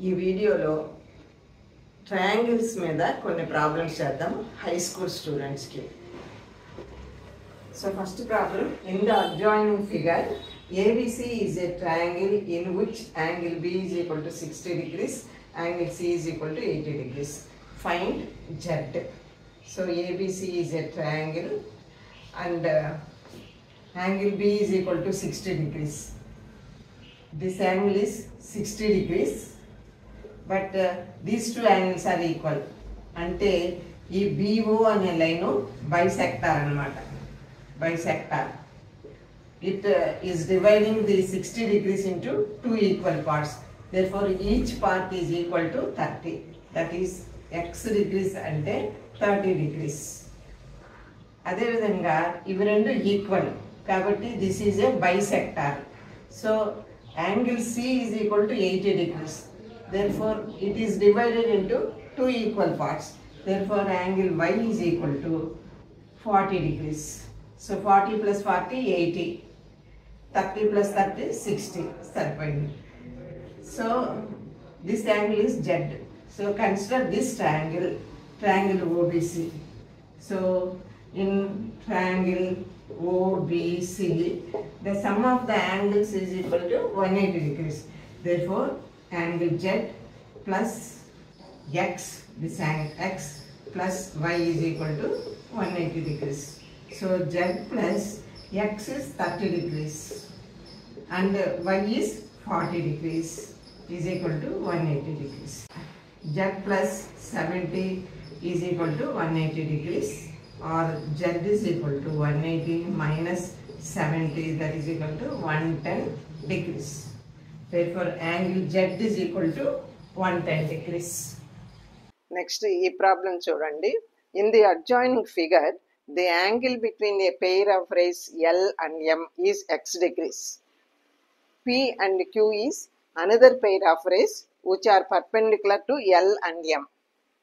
ఈ వీడియోలో ట్రయాంగిల్స్ మీద కొన్ని ప్రాబ్లమ్స్ చేద్దాం హై స్కూల్ స్టూడెంట్స్కి. So first problem, in the adjoining figure ABC is a triangle in which angle B is equal to 60 degrees, angle C is equal to 80 degrees. Find Z. So ABC is a triangle and angle B is equal to 60 degrees. This angle is 60 degrees, but these two angles are equal. అంటే ఈ BO అనే line bisector అన్నమాట. Bisector. It is dividing the 60 degrees into two equal parts. Therefore, each part is equal to 30. That is x degrees అంటే 30 degrees. అదేవిధంగా ఇవి రెండు equal కాబట్టి this is a bisector. So angle C is equal to 80 degrees. Therefore, it is divided into two equal parts. Therefore, angle Y is equal to 40 degrees. So 40 plus 40, 80. 30 plus 30, 60. Saripoyindi. So this angle is Z. So consider this triangle OBC. So in triangle OBC, the sum of the angles is equal to 180 degrees. Therefore, angle Z plus X, this angle X plus Y is equal to 180 degrees. So Z plus X is 30 degrees and Y is 40 degrees is equal to 180 degrees. Z plus 70 is equal to 180 degrees, or Z is equal to 180 minus 70, that is equal to 110 degrees. Therefore, angle Z is equal to 110 degrees. Next, ఈ problem చూడండి. In the adjoining figure, the angle between a pair of rays L and M is x degrees. P and Q is another pair of rays which are perpendicular to L and M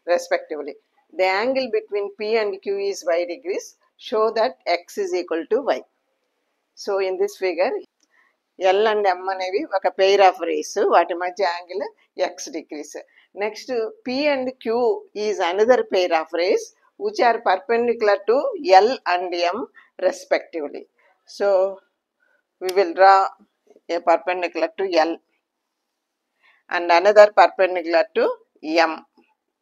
respectively. The angle between P and Q is y degrees. Show that x is equal to y. So in this figure, L and M అనేవి ఒక pair of rays, వాటి మధ్య angle x degrees. Next, P and Q is another pair of rays which are perpendicular to L and M respectively. So we will draw a perpendicular to L and another perpendicular to M.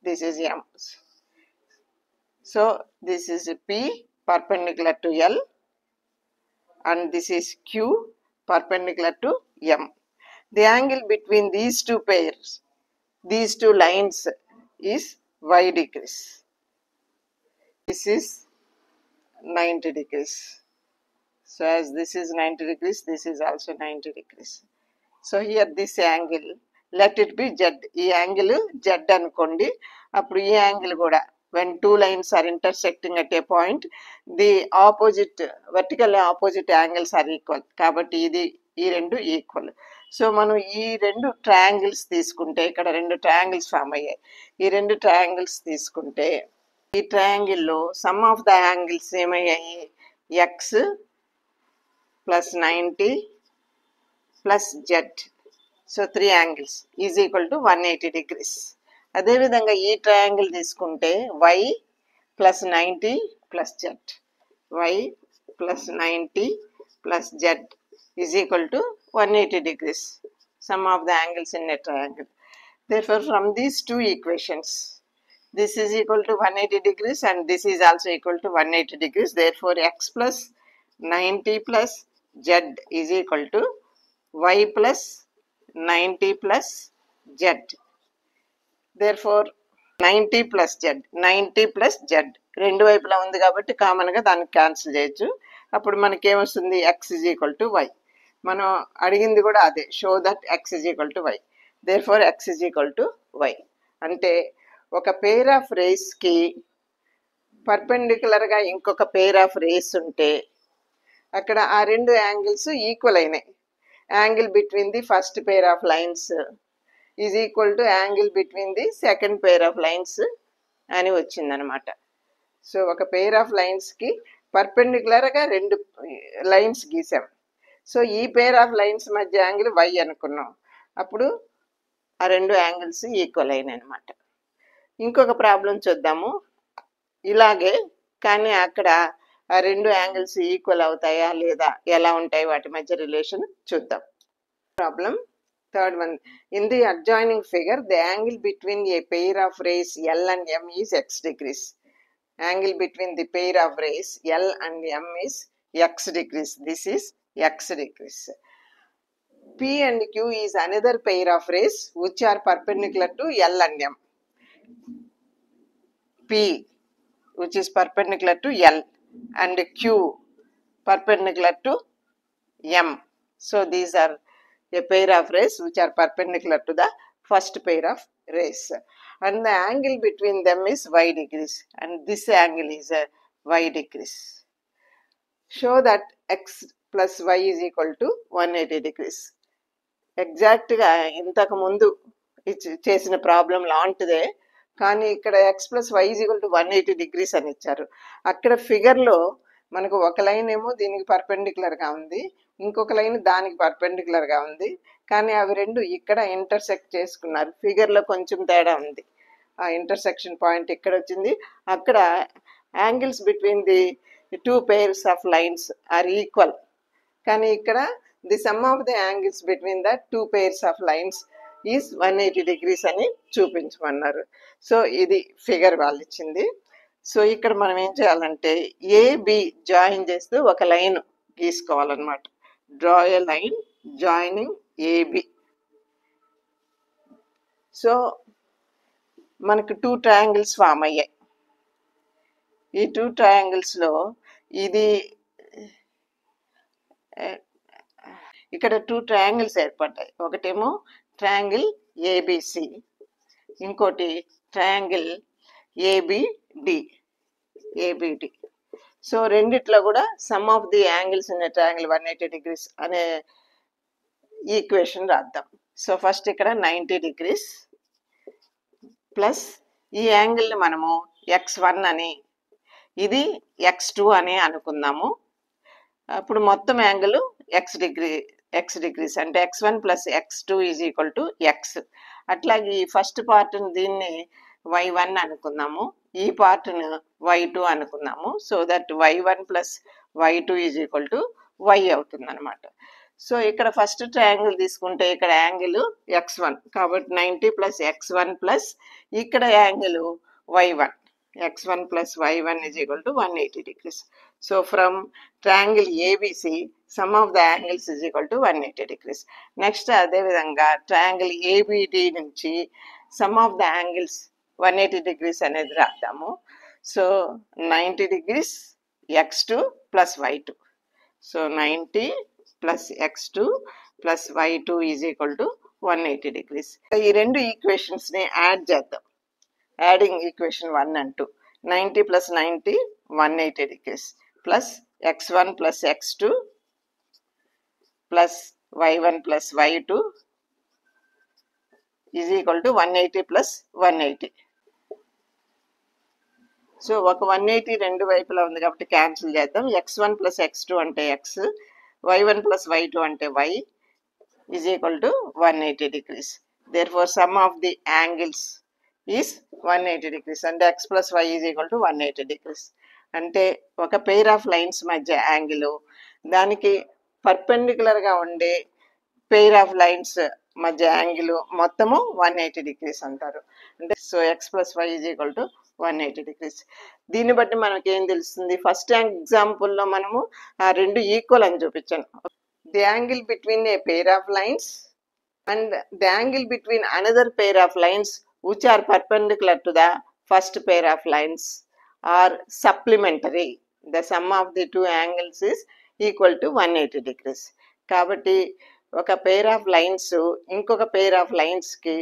This is M. So this is P perpendicular to L and this is Q perpendicular to M. The angle between these two pairs, these two lines, is y degrees. This is 90 degrees. So as this is 90 degrees, this is also 90 degrees. So here this angle, let it be Z. ఈ angle Z అనుకోండి. అప్పుడు ఈ angle కూడా, when two lines are intersecting at a point, the opposite, vertically opposite angles are equal. కాబట్టి ఈ రెండు equal. So మనం ఈ రెండు ట్రయాంగిల్స్ తీసుకుంటే, ఇక్కడ రెండు ట్రయాంగిల్స్ ఫామ్ అయ్యాయి. ఈ రెండు ట్రయాంగిల్స్ తీసుకుంటే ఈ ట్రయాంగిల్లో సమ్ ఆఫ్ ద యాంగిల్స్ ఏమయ్యాయి, X plus 90 plus Z. So 3 angles is equal to 180 degrees. అదేవిధంగా ఈ ట్రయాంగిల్ తీసుకుంటే Y plus 90 plus Z, Y plus 90 plus Z is equal to 180 degrees. Sum of the angles in a triangle. Therefore, from these two equations, this is equal to 180 degrees and this is also equal to 180 degrees. Therefore, x plus 90 plus z is equal to y plus 90 plus z. Therefore, 90 plus z, 90 plus z రెండు వైపులా ఉంది కాబట్టి కామన్గా దాన్ని cancel చేయొచ్చు. అప్పుడు మనకి ఏమొస్తుంది, x is equal to y. మనం అడిగింది కూడా అదే, show that x is equal to y. Therefore, x is equal to y. అంటే ఒక పేర్ ఆఫ్ రేస్కి పర్పెండిక్యులర్గా ఇంకొక పేర్ ఆఫ్ రేస్ ఉంటే అక్కడ ఆ రెండు యాంగిల్స్ ఈక్వల్ అయినాయి. Angle between the first pair of lines is equal to angle between the second pair of lines అని వచ్చిందనమాట. సో ఒక పేర్ ఆఫ్ లైన్స్కి పర్పెండిక్యులర్గా రెండు లైన్స్ గీసాం. సో ఈ పేర్ ఆఫ్ లైన్స్ మధ్య యాంగిల్ y అనుకున్నాం. అప్పుడు ఆ రెండు యాంగిల్స్ ఈక్వల్ అయినాయి అనమాట. ఇంకొక ప్రాబ్లం చూద్దాము. ఇలాగే కానీ అక్కడ ఆ రెండు యాంగిల్స్ ఈక్వల్ అవుతాయా లేదా, ఎలా ఉంటాయి వాటి మధ్య రిలేషన్ చూద్దాం. Problem third one. In the adjoining figure the angle between a pair of rays L and M is x degrees. Angle between the pair of rays L and M is x degrees. This is x degrees. P and Q is another pair of rays which are perpendicular to L and M. P which is perpendicular to L and Q perpendicular to M. So these are a pair of rays which are perpendicular to the first pair of rays, and the angle between them is y degrees, and this angle is a y degrees. Show that x plus y is equal to 180 degrees. ఎగ్జాక్ట్గా ఇంతకు ముందు చేసిన problem లాంటిదే, కానీ ఇక్కడ x plus y is equal to 180 degrees అని ఇచ్చారు. అక్కడ ఫిగర్లో మనకు ఒక లైన్ ఏమో దీనికి పర్పెండిక్యులర్గా ఉంది, ఇంకొక లైన్ దానికి పర్పెండిక్యులర్గా ఉంది, కానీ అవి రెండు ఇక్కడ ఇంటర్సెక్ట్ చేసుకున్నారు. ఫిగర్లో కొంచెం తేడా ఉంది. ఆ ఇంటర్సెక్షన్ పాయింట్ ఇక్కడ వచ్చింది. అక్కడ angles between the two pairs of lines are equal, కానీ ఇక్కడ the sum of the angles between the two pairs of lines is 180 degrees అని చూపించమన్నారు. సో ఇది ఫిగర్ వాళ్ళు ఇచ్చింది. సో ఇక్కడ మనం ఏం చేయాలంటే ఏబి జాయిన్ చేస్తూ ఒక లైన్ గీసుకోవాలన్నమాట. Draw a line joining AB. So మనకు టూ ట్రయాంగిల్స్ ఫామ్ అయ్యాయి. ఈ టూ ట్రయాంగిల్స్లో ఇది ఇక్కడ టూ ట్రయాంగిల్స్ ఏర్పడ్డాయి. ఒకటేమో ట్రయాంగిల్ ఏబిసి, ఇంకోటి ట్రయాంగిల్ ఏబిడి. సో రెండిట్లో కూడా some of the angles in triangle 180 degrees అనే ఈక్వేషన్ రాద్దాం. సో ఫస్ట్ ఇక్కడ 90 డిగ్రీస్ ప్లస్ ఈ యాంగిల్ని మనము x1 అని, ఇది x2 అని అనుకుందాము. అప్పుడు మొత్తం యాంగిల్ x డిగ్రీస్ అంటే x1 plus x2 is equal to x. అట్లాగే ఈ ఫస్ట్ పార్ట్ని దీన్ని y1 అనుకుందాము, ఈ పార్ట్ను y2 అనుకుందాము. So that y1 plus y2 is equal to y అవుతుంది అనమాట. సో ఇక్కడ ఫస్ట్ ట్రయాంగిల్ తీసుకుంటే ఇక్కడ యాంగిల్ x1 కాబట్టి 90 ప్లస్ x1 ప్లస్ ఇక్కడ angle y1, x1 plus y1 is equal to 180 degrees. So from triangle ABC, sum of the angles is equal to 180 degrees. Next, అదే విధంగా triangle ABD నుంచి sum of the angles 180 degrees అనేది రాద్దాము. So 90 degrees x2 plus y2. So 90 plus x2 plus y2 is equal to 180 degrees. ఈ రెండు ఈక్వేషన్స్ని add చేద్దాం. Adding equation 1 and 2, 90 plus 90, 180 degrees, plus x1 plus x2 plus y1 plus y2 is equal to 180 plus 180. So ఒక 180 రెండు వైపులా ఉంది కాబట్టి cancel చేద్దాం. x1 plus x2 అంటే x, y1 plus y2 అంటే y is equal to 180 degrees. Therefore sum of the angles is 180 degrees and x plus y is equal to 180 degrees. అంటే ఒక పెయిర్ ఆఫ్ లైన్స్ మధ్య angle, దానికి పర్పెండిక్యులర్గా ఉండే pair of lines మధ్య angle మొత్తము 180 degrees అంటారు. అంటే so x plus y is equal to 180 degrees. దీన్ని బట్టి మనకి ఏం తెలుస్తుంది? ఫస్ట్ ఎగ్జాంపుల్లో మనము ఆ రెండు ఈక్వల్ అని చూపించాను. The angle between a pair of lines and the angle between another pair of lines which are perpendicular to the first pair of lines are supplementary. The sum of the two angles is equal to 180 degrees. కాబట్టి ఒక pair of lines ఇంకొక pair of లైన్స్కి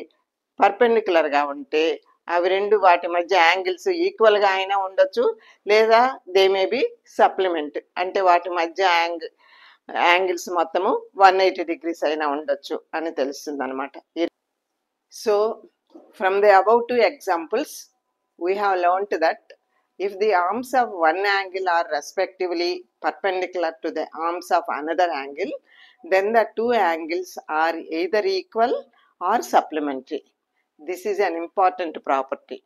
పర్పెండిక్యులర్గా ఉంటే అవి రెండు వాటి మధ్య angles ఈక్వల్గా అయినా ఉండొచ్చు, లేదా దే మే బి సప్లిమెంట్ అంటే వాటి మధ్య యాంగిల్స్ మొత్తము 180 డిగ్రీస్ అయినా ఉండొచ్చు అని తెలుస్తుంది అనమాట. So from the above two examples, we have learnt that if the arms of one angle are respectively perpendicular to the arms of another angle, then the two angles are either equal or supplementary. This is an important property.